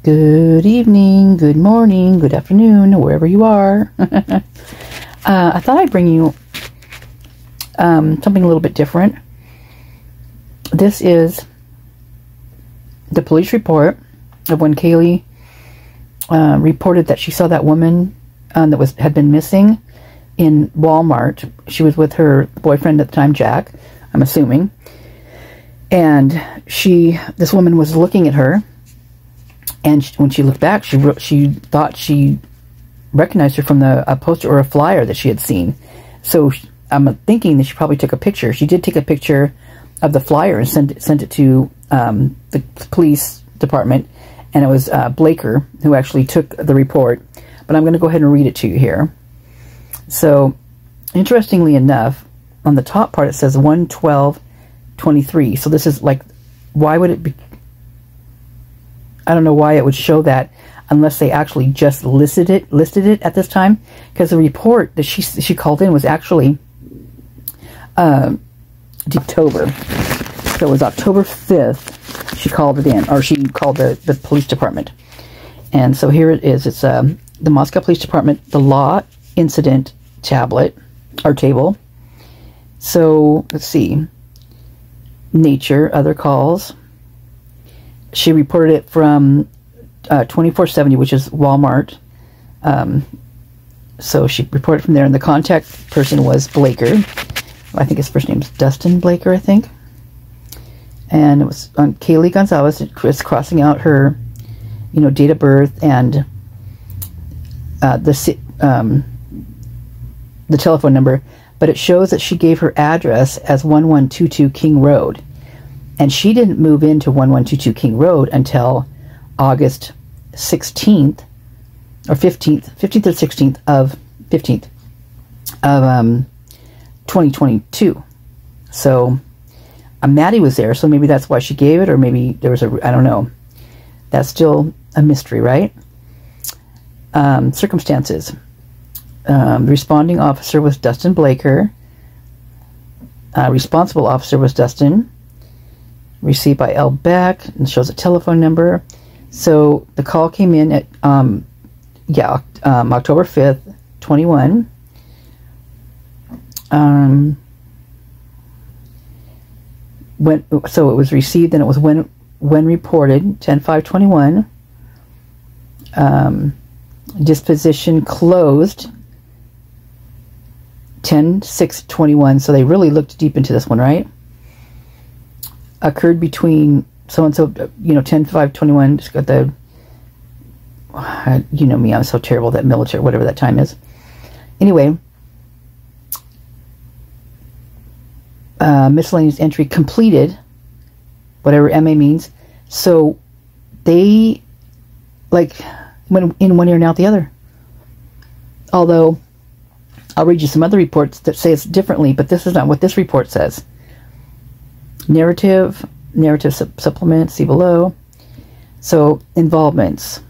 Good evening, good morning, good afternoon, wherever you are. I thought I'd bring you something a little bit different. This is the police report of when Kaylee reported that she saw that woman that had been missing in Walmart. She was with her boyfriend at the time, Jack, I'm assuming. And this woman was looking at her, and when she looked back, she thought she recognized her from a poster or a flyer that she had seen. So I'm thinking that she probably took a picture. She did take a picture of the flyer and sent it to the police department, and it was Blaker who actually took the report. But I'm going to go ahead and read it to you here. So, interestingly enough, on the top part it says 1/12/23. So this is like, why would it be? I don't know why it would show that unless they actually just listed it at this time, because the report that she called in was actually October. So it was October 5th she called it in, or she called the police department. And so here it is. It's the Moscow Police Department, the law incident tablet or table. So let's see. Nature, other calls. She reported it from 2470, which is Walmart. So she reported from there, and the contact person was Blaker. I think his first name is Dustin Blaker, I think. And it was on Kaylee Gonzalez. It's crossing out her, date of birth and the telephone number, but it shows that she gave her address as 1122 King Road. And she didn't move into 1122 King Road until August 16th or 15th or 16th of 2022. So Maddie was there, so maybe that's why she gave it, or maybe there was I don't know. That's still a mystery, right? Circumstances. The responding officer was Dustin Blaker. Responsible officer was Dustin. Received by L. Beck, and shows a telephone number. So the call came in at October 5th, 21. So it was received, and it was when reported 10/5/21. Disposition closed 10/6/21. So they really looked deep into this one, right? Occurred between so and so, 10/5/21. Just got the, me, I'm so terrible at that military, whatever that time is. Anyway, miscellaneous entry completed, whatever MA means. So they, like, went in one ear and out the other. Although I'll read you some other reports that say it's differently, but this is not what this report says. Narrative supplement, see below. So involvements,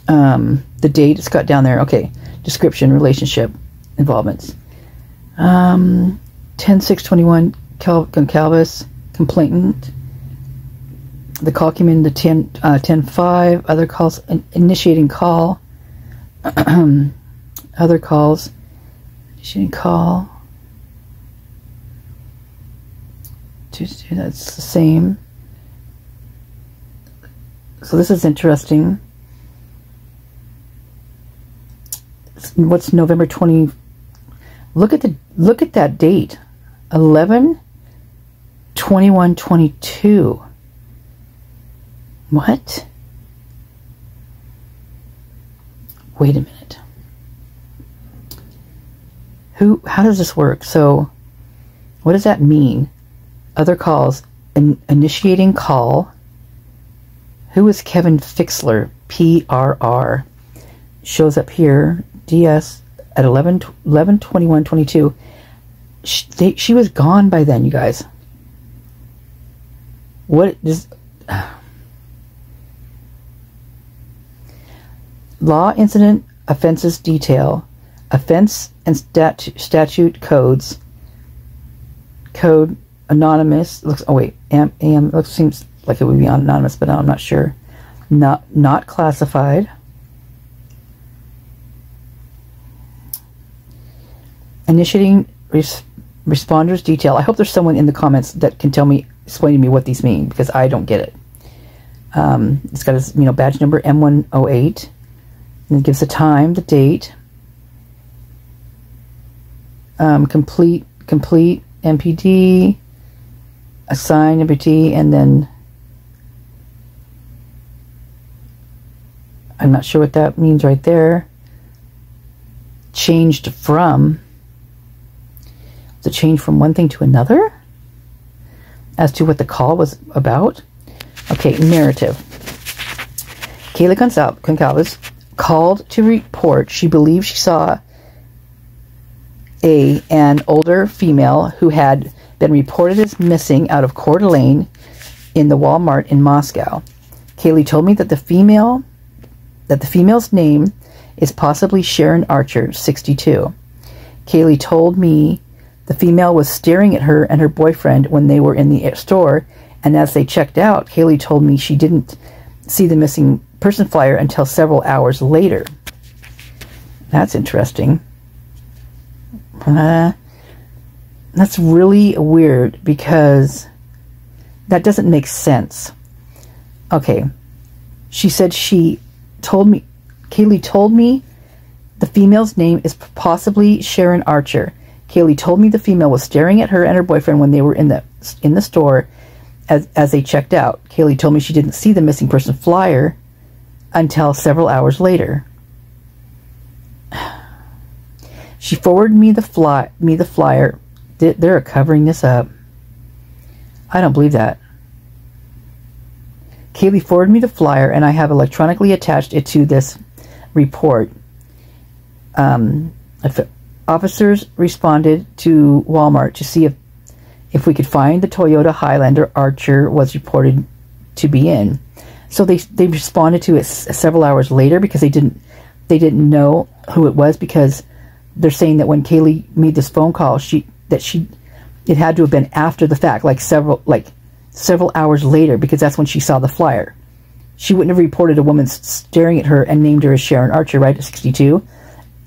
the date, it's got down there. Okay, description, relationship, involvements. 10/6/21, Calvis, complainant. The call came in to 10/5. Other calls, initiating call. Other calls, initiating call. Tuesday, that's the same. So this is interesting. What's November 20? Look at that date, 11/21/22. What? Wait a minute. How does this work? So, what does that mean? Other calls, initiating call. Who is Kevin Fixler? PRR. Shows up here, DS at 11/21/22. She was gone by then, you guys. What is law incident offenses detail, offense and statute codes, code anonymous. Looks. Oh wait, AM. Looks seems like it would be anonymous, but I'm not sure. Not classified. Initiating responders detail. I hope there's someone in the comments that can explain to me what these mean, because I don't get it. It's got a badge number M108, and it gives the time, the date, complete MPD, assign MPD, and then I'm not sure what that means right there. Changed from. The change from one thing to another as to what the call was about. Okay, narrative. Kaylee Goncalves called to report she believed she saw an older female who had been reported as missing out of Coeur Lane in the Walmart in Moscow. Kaylee told me that the female's name is possibly Sharon Archer, 62. Kaylee told me the female was staring at her and her boyfriend when they were in the store, and as they checked out, Kaylee told me she didn't see the missing person flyer until several hours later. That's interesting. That's really weird, because that doesn't make sense. Okay. She said Kaylee told me the female's name is possibly Sharon Archer. Kaylee told me the female was staring at her and her boyfriend when they were in the store as they checked out. Kaylee told me she didn't see the missing person flyer until several hours later. She forwarded me the flyer. They're covering this up. I don't believe that. Kaylee forwarded me the flyer, and I have electronically attached it to this report. Officers responded to Walmart to see if we could find the Toyota Highlander Archer was reported to be in. So they responded to it several hours later, because they didn't know who it was, because they're saying that when Kaylee made this phone call, it had to have been after the fact, like several hours later, because that's when she saw the flyer. She wouldn't have reported a woman staring at her and named her as Sharon Archer, right, at 62,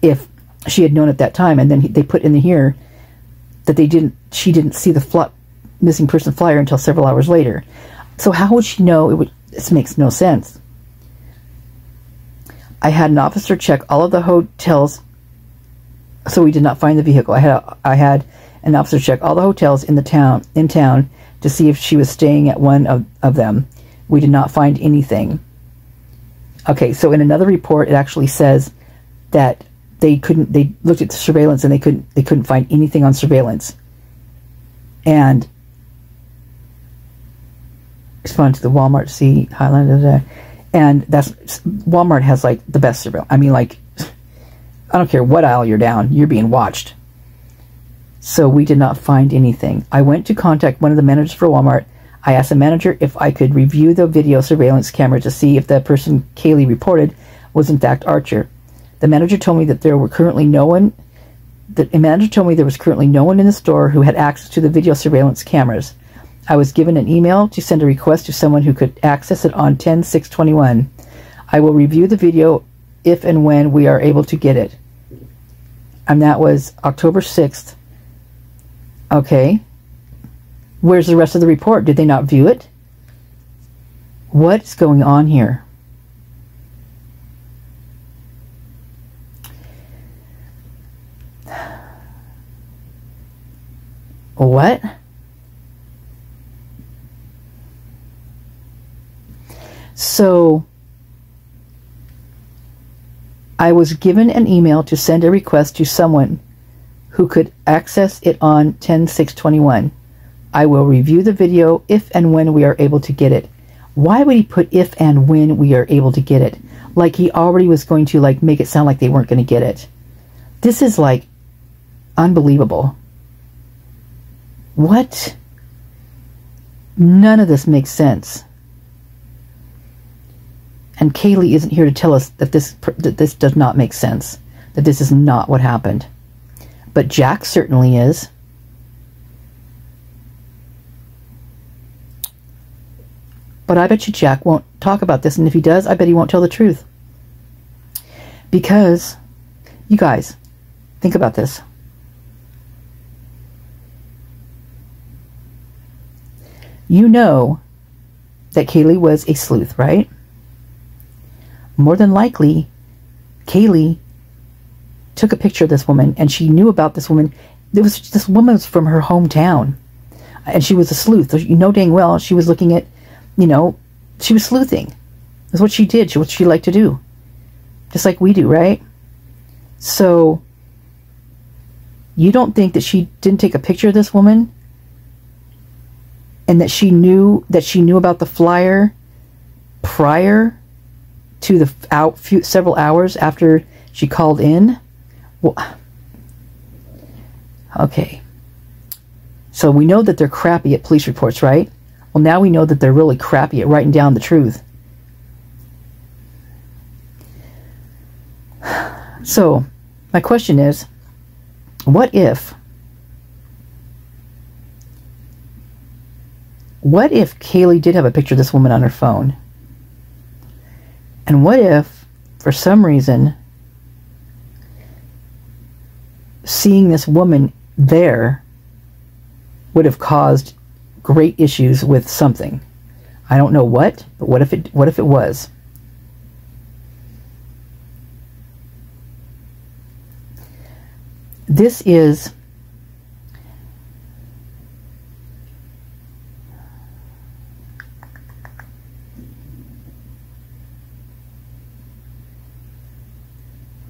if she had known at that time. And then they put in here that she didn't see the missing person flyer until several hours later. So how would she know? This makes no sense. I had an officer check all of the hotels, so we did not find the vehicle. I had an officer check all the hotels in town to see if she was staying at one of them. We did not find anything. Okay, so in another report, it actually says that they looked at the surveillance and they couldn't find anything on surveillance. And responded to the Walmart, see Highlander, and Walmart has like the best surveillance. I mean, like, I don't care what aisle you're down, you're being watched. So we did not find anything. I went to contact one of the managers for Walmart. I asked the manager if I could review the video surveillance camera to see if the person Kaylee reported was in fact Archer. The manager told me that there was currently no one in the store who had access to the video surveillance cameras. I was given an email to send a request to someone who could access it on 10/6/21. I will review the video if and when we are able to get it. And that was October 6th. Okay. Where's the rest of the report? Did they not view it? What's going on here? What? So I was given an email to send a request to someone who could access it on 10/6/21. I will review the video if and when we are able to get it. Why would he put if and when we are able to get it? Like he already was going to like make it sound like they weren't going to get it. This is like unbelievable. What? None of this makes sense. And Kaylee isn't here to tell us that this does not make sense, that this is not what happened. But Jack certainly is. But I bet you Jack won't talk about this, and if he does, I bet he won't tell the truth. Because, you guys, think about this. You know that Kaylee was a sleuth, right? More than likely, Kaylee took a picture of this woman, and she knew about this woman. This woman was from her hometown, and she was a sleuth. So you know dang well she was looking at, you know, she was sleuthing. That's what she did. What she liked to do. Just like we do, right? So, you don't think that she didn't take a picture of this woman? And that she knew about the flyer prior to the several hours after she called in? Well, okay. So we know that they're crappy at police reports, right? Well, now we know that they're really crappy at writing down the truth. So, my question is, what if Kaylee did have a picture of this woman on her phone? And what if, for some reason, seeing this woman there would have caused great issues with something? I don't know what, but what if it was? This is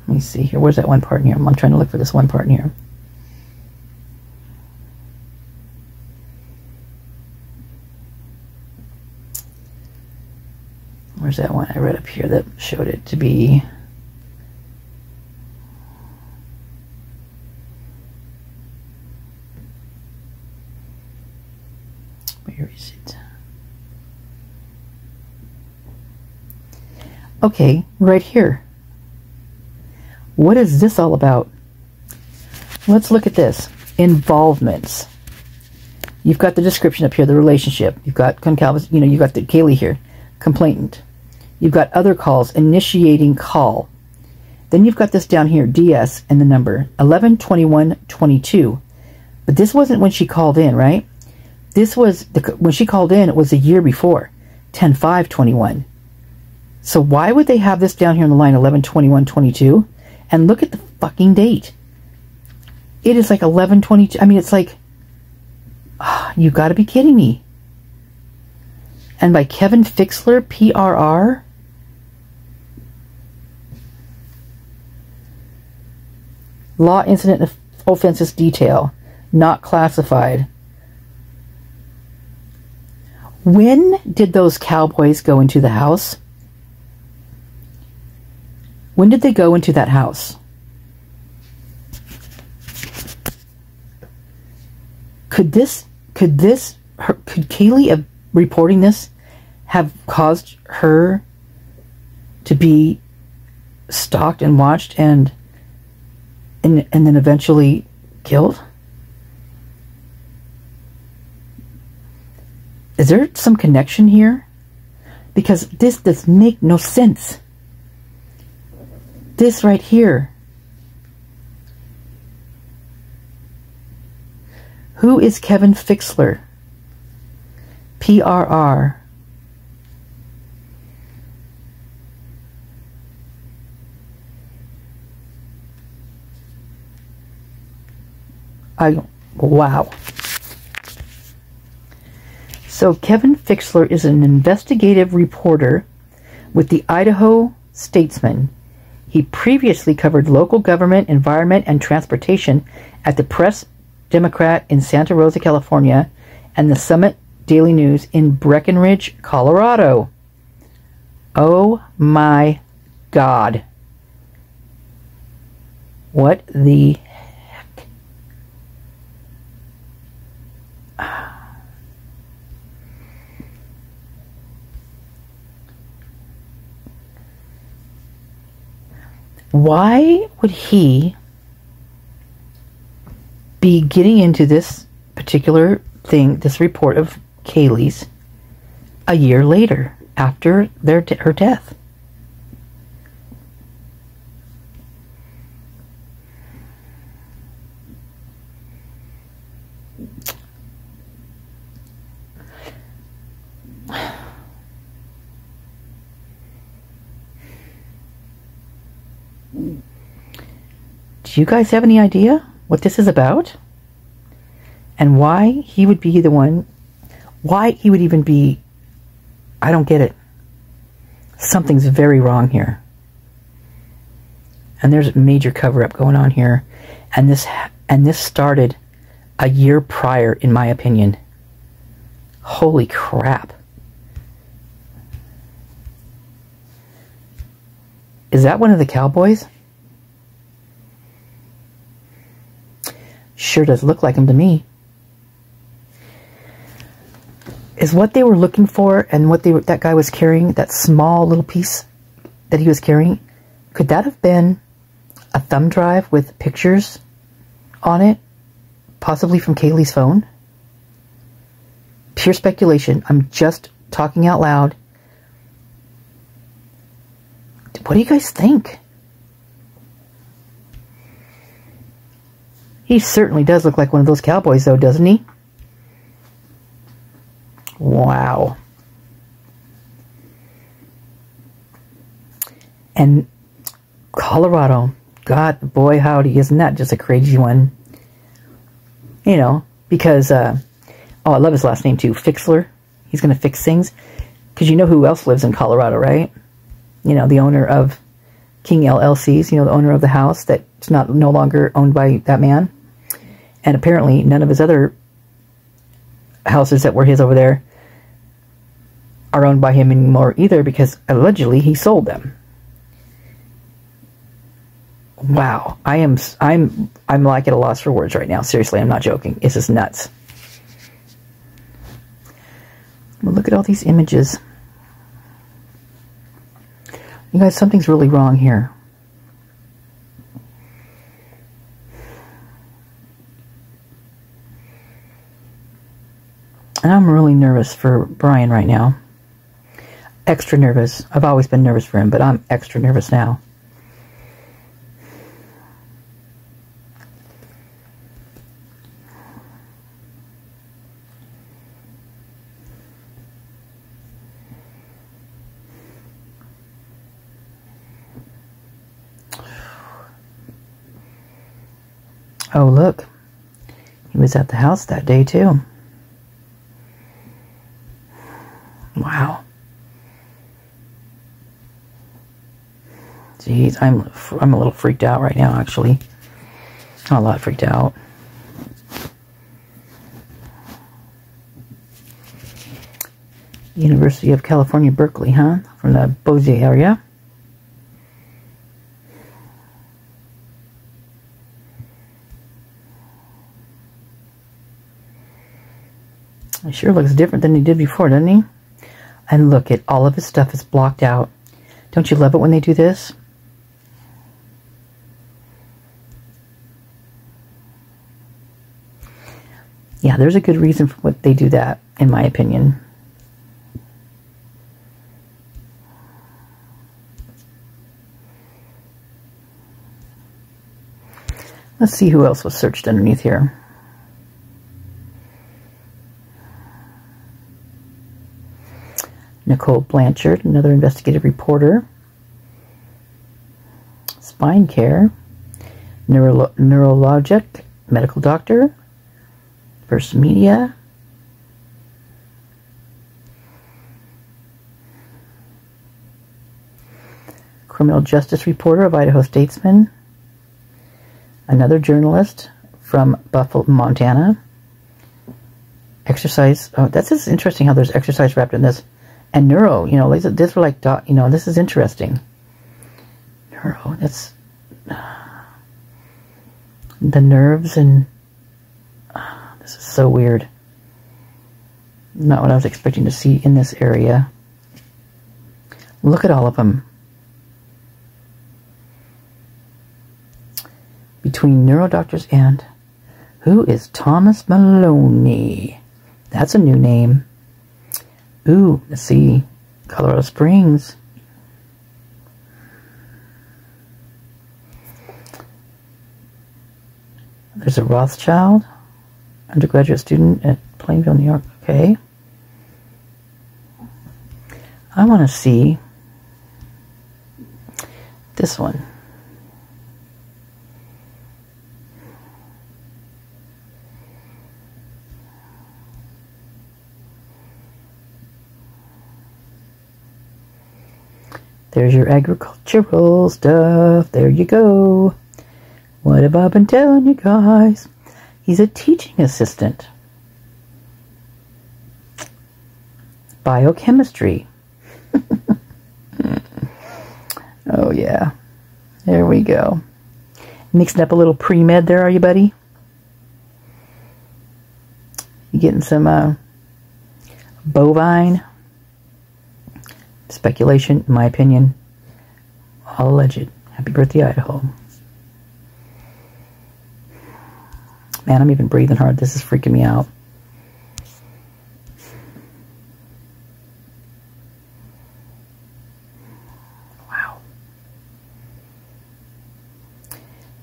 let me see here. Where's that one part in here? I'm trying to look for this one part in here. Where's that one I read up here that showed it to be? Where is it? Okay, right here. What is this all about? Let's look at this. Involvements. You've got the description up here, the relationship. You've got concalvus, you know, you've got the Kaylee here, complainant. You've got other calls, initiating call. Then you've got this down here, DS, and the number 11/21/22. But this wasn't when she called in, right? This was when she called in. It was a year before, 10/5/21. So why would they have this down here on the line, 11/21/22? And look at the fucking date. It is like 11/22. I mean, it's like, oh, you got to be kidding me. And by Kevin Fixler, PRR. Law incident offenses detail, not classified. When did those cowboys go into the house? When did they go into that house? Could Kaylee reporting this have caused her to be stalked and watched and then eventually killed? Is there some connection here? Because this does make no sense. This right here. Who is Kevin Fixler? PRR. Wow. So Kevin Fixler is an investigative reporter with the Idaho Statesman. He previously covered local government, environment, and transportation at the Press Democrat in Santa Rosa, California, and the Summit Daily News in Breckenridge, Colorado. Oh my God. What the heck? Why would he be getting into this particular thing, this report of Kaylee's, a year later after her death. Do you guys have any idea what this is about? And why he would be the one, why he would even be, I don't get it. Something's very wrong here. And there's a major cover-up going on here. And this started a year prior, in my opinion. Holy crap. Is that one of the cowboys? Sure does look like him to me. Is what they were looking for and what that guy was carrying, that small little piece that he was carrying, could that have been a thumb drive with pictures on it? Possibly from Kaylee's phone? Pure speculation. I'm just talking out loud. What do you guys think? He certainly does look like one of those cowboys, though, doesn't he? Wow. And Colorado. God, boy, howdy, isn't that just a crazy one? You know, because, oh, I love his last name, too. Fixler. He's going to fix things. Because you know who else lives in Colorado, right? You know, the owner of King LLCs, you know, the owner of the house that's no longer owned by that man. And apparently none of his other houses that were his over there are owned by him anymore either, because allegedly he sold them. Wow, I'm like at a loss for words right now. Seriously, I'm not joking. It's just nuts. Well, look at all these images. You guys, something's really wrong here. And I'm really nervous for Brian right now. Extra nervous. I've always been nervous for him, but I'm extra nervous now. Oh, look. He was at the house that day, too. Wow. Jeez, I'm a little freaked out right now, actually. I'm a lot freaked out. University of California, Berkeley, huh? From the Boise area. He sure looks different than he did before, doesn't he? And look, at all of his stuff is blocked out. Don't you love it when they do this? Yeah, there's a good reason for what they do that, in my opinion. Let's see who else was searched underneath here. Nicole Blanchard, another investigative reporter. Spine care. Neurologic medical doctor. First media. Criminal justice reporter of Idaho Statesman. Another journalist from Buffalo, Montana. Exercise. Oh, that's just interesting how there's exercise wrapped in this. And neuro, you know, this were like, you know, this is interesting. Neuro, that's the nerves and this is so weird. Not what I was expecting to see in this area. Look at all of them. Between neurodoctors and who is Thomas Maloney? That's a new name. Ooh, let's see. Colorado Springs. There's a Rothschild, undergraduate student at Plainville, New York. Okay. I want to see this one. There's your agricultural stuff. There you go. What have I been telling you guys? He's a teaching assistant. Biochemistry. Oh yeah. There we go. Mixing up a little pre-med there, are you, buddy? You getting some bovine? Speculation, in my opinion. All alleged. Happy birthday, Idaho. Man, I'm even breathing hard. This is freaking me out. Wow.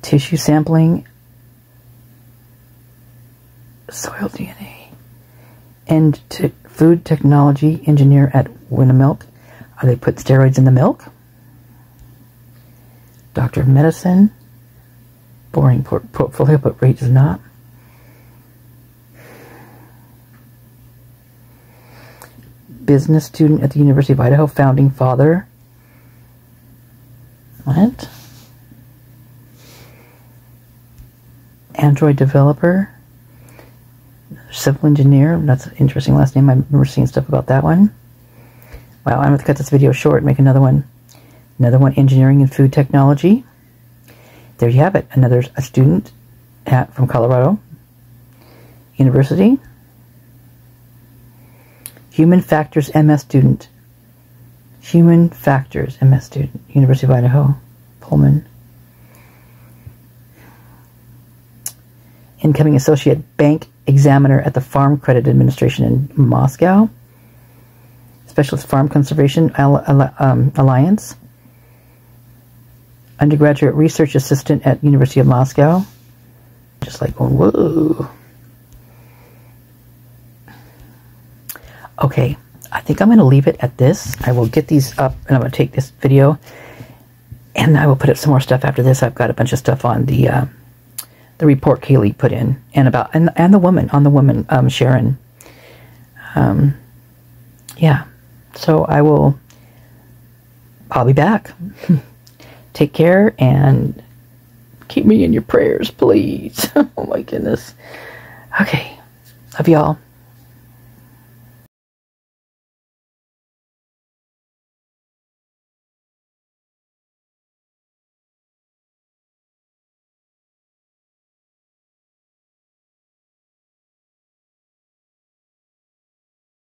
Tissue sampling. Soil DNA. And food technology engineer at Winnamilk. Are they put steroids in the milk? Doctor of medicine. Boring portfolio, but rate does not. Business student at the University of Idaho. Founding father. What? Android developer. Civil engineer. That's an interesting last name. I remember seeing stuff about that one. Wow, I'm going to cut this video short and make another one. Another one, engineering and food technology. There you have it. Another a student from Colorado University. Human Factors MS student. Human Factors MS student. University of Idaho. Pullman. Incoming associate bank examiner at the Farm Credit Administration in Moscow. Specialist Farm Conservation Alliance. Undergraduate research assistant at University of Moscow. Just like going, whoa. Okay, I think I'm going to leave it at this. I will get these up, and I'm going to take this video, and I will put up some more stuff after this. I've got a bunch of stuff on the report Kaylee put in, and about and the woman Sharon. Yeah. So I'll be back. Take care and keep me in your prayers, please. Oh my goodness. Okay. Love y'all.